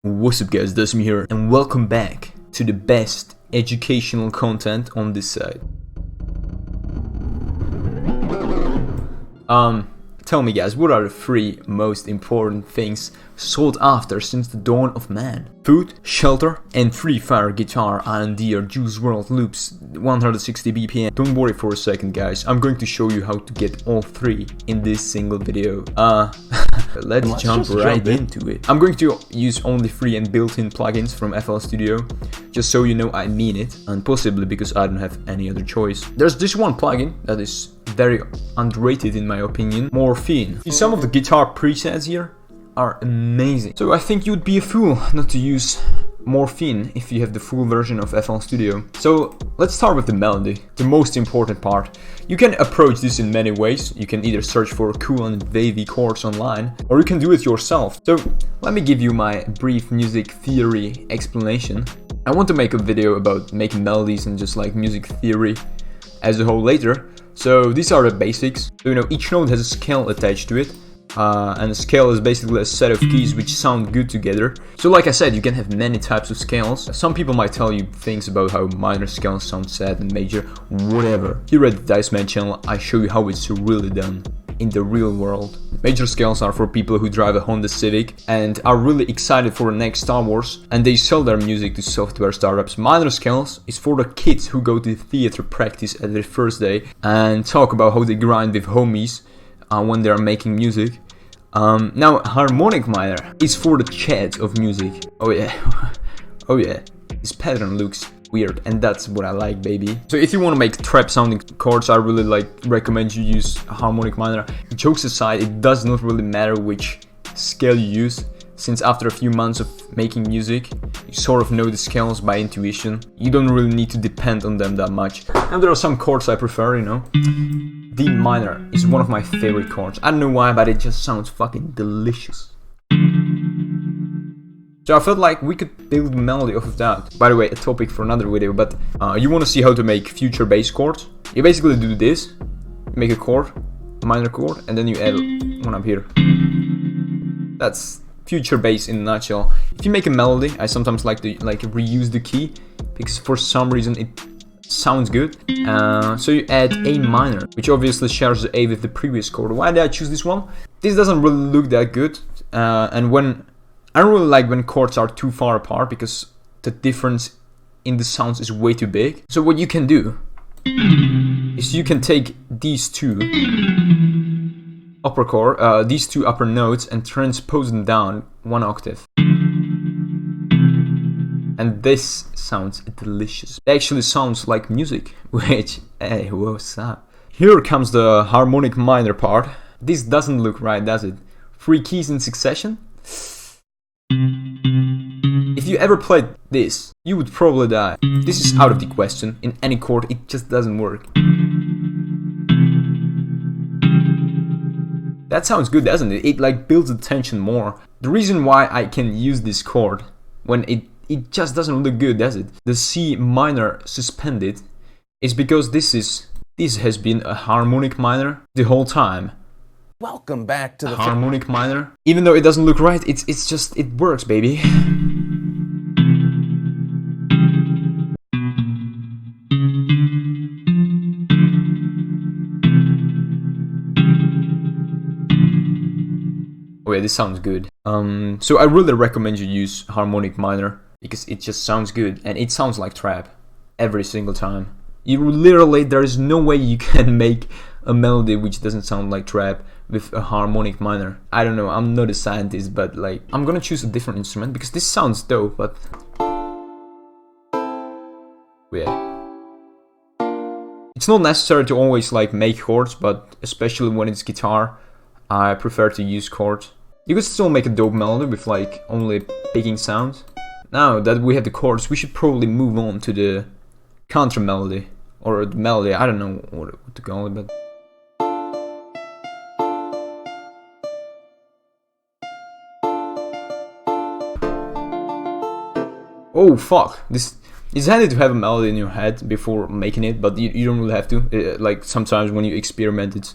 What's up guys, Diceman here, and welcome back to the best educational content on this side. Tell me guys, what are the three most important things sought after since the dawn of man? Food, shelter, and Free Fire guitar and dear Juice WRLD loops 160 BPM. Don't worry for a second guys, I'm going to show you how to get all three in this single video. Let's jump right into it. I'm going to use only free and built-in plugins from FL Studio, just so you know I mean it, and possibly because I don't have any other choice. There's this one plugin that is very underrated in my opinion, Morphine. Some of the guitar presets here are amazing, so I think you'd be a fool not to use Morphine if you have the full version of FL Studio. So let's start with the melody, the most important part. You can approach this in many ways. You can either search for cool and wavy chords online, or you can do it yourself. So let me give you my brief music theory explanation. I want to make a video about making melodies and just like music theory as a whole later. So these are the basics. So, you know, each note has a scale attached to it. And a scale is basically a set of keys which sound good together. So like I said, you can have many types of scales. Some people might tell you things about how minor scales sound sad and major, whatever. Here at the Diceman channel, I show you how it's really done in the real world. Major scales are for people who drive a Honda Civic and are really excited for the next Star Wars, and they sell their music to software startups. Minor scales is for the kids who go to theater practice at their first day and talk about how they grind with homies when they are making music. Now harmonic minor is for the chads of music. Oh yeah, oh yeah, this pattern looks weird and that's what I like, baby. So if you want to make trap sounding chords, I really recommend you use harmonic minor. Jokes aside, it does not really matter which scale you use, since after a few months of making music, you sort of know the scales by intuition. You don't really need to depend on them that much. And there are some chords I prefer, you know. D minor is one of my favorite chords. I don't know why, but it just sounds fucking delicious. So I felt like we could build a melody off of that. By the way, a topic for another video, but you want to see how to make future bass chords? You basically do this, make a chord, a minor chord, and then you add one up here. That's future bass in a nutshell. If you make a melody, I sometimes like to reuse the key, because for some reason it sounds good. So you add A minor, which obviously shares the A with the previous chord. Why did I choose this one? This doesn't really look that good, and when I don't really like when chords are too far apart, because the difference in the sounds is way too big. So what you can do is you can take these two upper chord, these two upper notes, and transpose them down one octave. And this sounds delicious. It actually sounds like music, which, hey, what's up? Here comes the harmonic minor part. This doesn't look right, does it? 3 keys in succession? If you ever played this, you would probably die. This is out of the question. In any chord, it just doesn't work. That sounds good, doesn't it? It builds the tension more. The reason why I can use this chord when it just doesn't look good, does it? The C minor suspended is because this has been a harmonic minor the whole time. Welcome back to the harmonic minor. Even though it doesn't look right, it's just, it works, baby. Oh yeah, this sounds good. So I really recommend you use harmonic minor, because it just sounds good, and it sounds like trap every single time. You literally, there is no way you can make a melody which doesn't sound like trap with a harmonic minor. I don't know, I'm not a scientist, but I'm gonna choose a different instrument because this sounds dope, but yeah. It's not necessary to always make chords, but especially when it's guitar, I prefer to use chords. You could still make a dope melody with only picking sounds. Now that we have the chords, we should probably move on to the counter melody, or the melody, I don't know what to call it, but oh fuck, it's handy to have a melody in your head before making it, but you don't really have to. Sometimes when you experiment, it's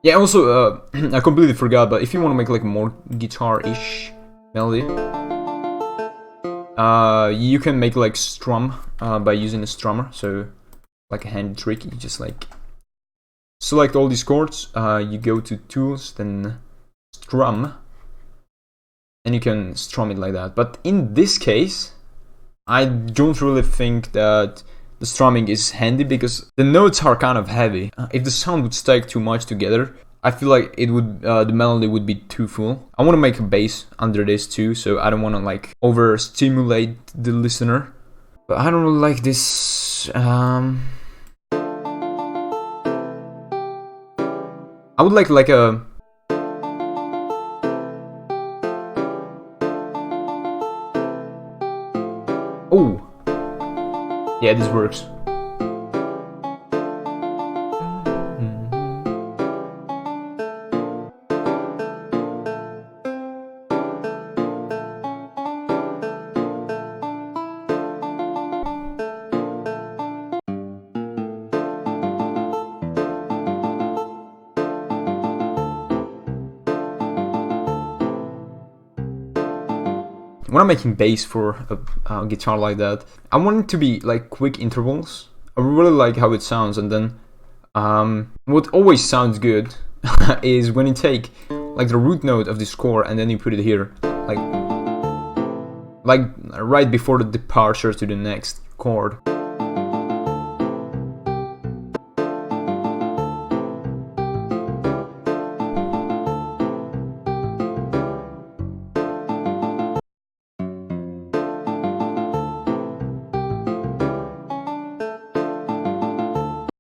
Yeah, also, I completely forgot, but if you want to make like a more guitar-ish melody, you can make like strum by using a strummer. So like a hand trick, you just like select all these chords, you go to tools, then strum, and you can strum it like that. But in this case, I don't really think that the strumming is handy because the notes are kind of heavy. If the sound would stack too much together, I feel like it would the melody would be too full. I want to make a bass under this too, so I don't want to like overstimulate the listener. But I don't really like this. I would like a. Oh, yeah, this works. When I'm making bass for a guitar like that, I want it to be like quick intervals. I really like how it sounds, and then what always sounds good is when you take like the root note of this chord and then you put it here, like right before the departure to the next chord.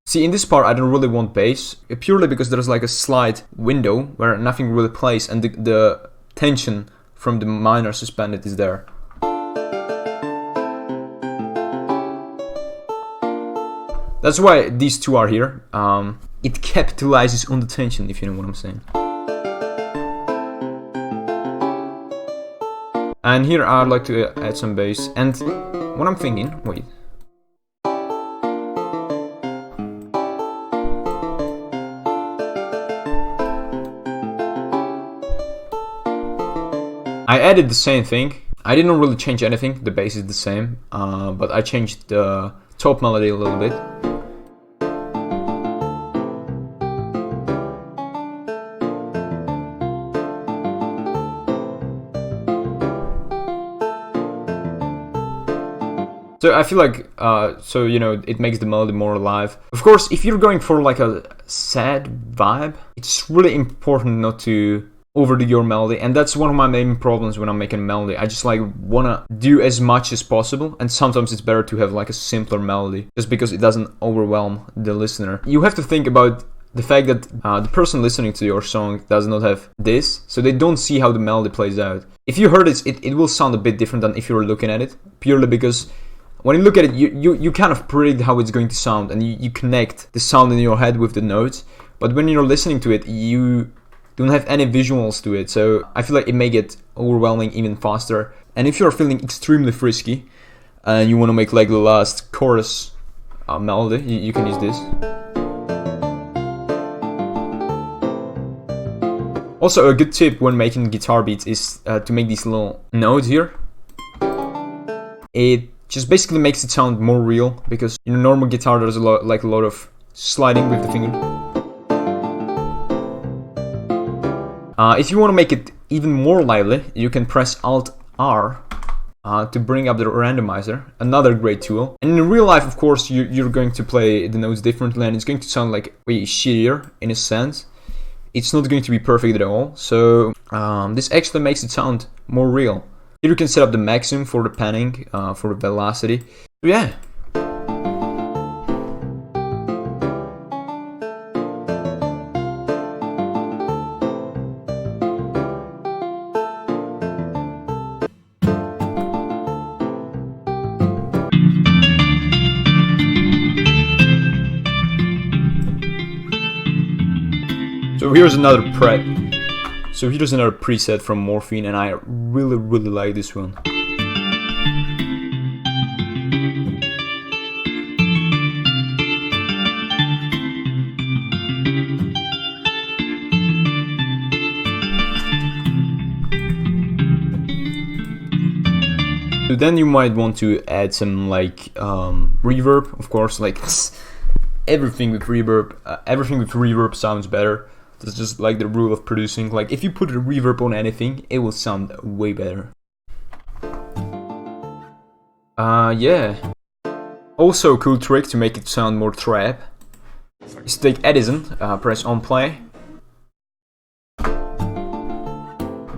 See, in this part I don't really want bass, purely because there's like a slight window where nothing really plays and the tension from the minor suspended is there. That's why these two are here. It capitalizes on the tension, if you know what I'm saying. And here I'd like to add some bass, and what I'm thinking, wait. I added the same thing. I didn't really change anything, the bass is the same, but I changed the top melody a little bit. So I feel like, it makes the melody more alive. Of course, if you're going for like a sad vibe, it's really important not to overdo your melody, and that's one of my main problems when I'm making a melody. I just like wanna do as much as possible, and sometimes it's better to have like a simpler melody, just because it doesn't overwhelm the listener. You have to think about the fact that the person listening to your song does not have this, so they don't see how the melody plays out. If you heard it will sound a bit different than if you were looking at it, purely because when you look at it, you kind of predict how it's going to sound, and you connect the sound in your head with the notes, but when you're listening to it, you don't have any visuals to it, so I feel like it may get overwhelming even faster. And if you're feeling extremely frisky and you want to make like the last chorus melody, you can use this. Also, a good tip when making guitar beats is to make these little notes here. It just basically makes it sound more real, because in a normal guitar there's a lot of sliding with the finger. If you want to make it even more lively, you can press Alt-R to bring up the randomizer, another great tool. And in real life, of course, you're going to play the notes differently, and it's going to sound like way shittier in a sense. It's not going to be perfect at all, so this actually makes it sound more real. Here you can set up the maximum for the panning, for the velocity. So yeah. So here's another preset from Morphine, and I really like this one. So then you might want to add some like reverb, of course, like everything with reverb sounds better. That's just like the rule of producing. Like if you put a reverb on anything, it will sound way better. Yeah. Also a cool trick to make it sound more trap is to take Edison, press on play.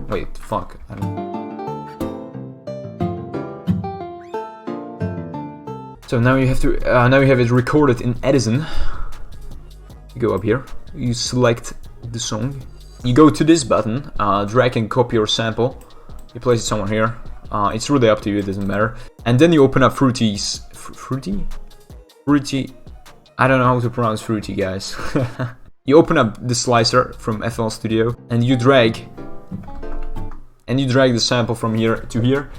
Wait, fuck. So now you have to now you have it recorded in Edison. You go up here, you select the song, you go to this button, drag and copy your sample, you place it somewhere here. It's really up to you, it doesn't matter. And then you open up Fruity. I don't know how to pronounce Fruity, guys. You open up the slicer from FL Studio and you drag the sample from here to here.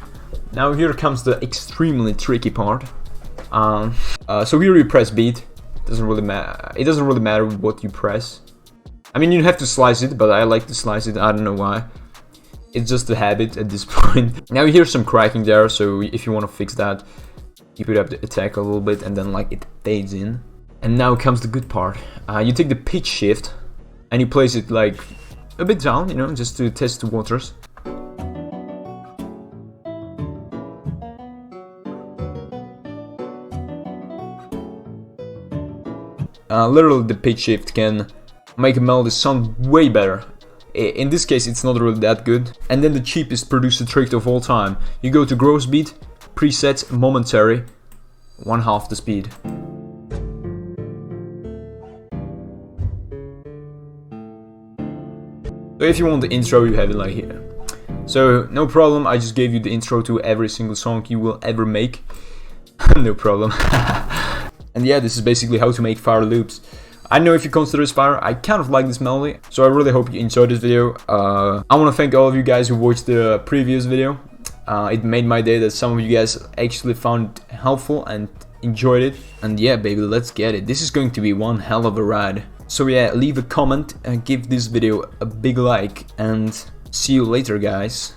Now here comes the extremely tricky part. So here you press beat. Doesn't really matter. It doesn't really matter what you press. I mean, you have to slice it, but I like to slice it. I don't know why. It's just a habit at this point. Now you hear some cracking there, so if you want to fix that, you put up the attack a little bit and then like it fades in. And now comes the good part. You take the pitch shift and you place it like a bit down, you know, just to test the waters. Literally the pitch shift can make a melody sound way better. In this case it's not really that good. And then the cheapest producer trick of all time. You go to gross beat, presets, momentary, 1/2 the speed. So if you want the intro, you have it like here. So no problem, I just gave you the intro to every single song you will ever make. No problem. And yeah, this is basically how to make fire loops. I know if you consider this fire, I kind of like this melody, so I really hope you enjoyed this video. I want to thank all of you guys who watched the previous video. It made my day that some of you guys actually found it helpful and enjoyed it. And yeah, baby, let's get it. This is going to be one hell of a ride. So yeah, leave a comment and give this video a big like, and see you later, guys.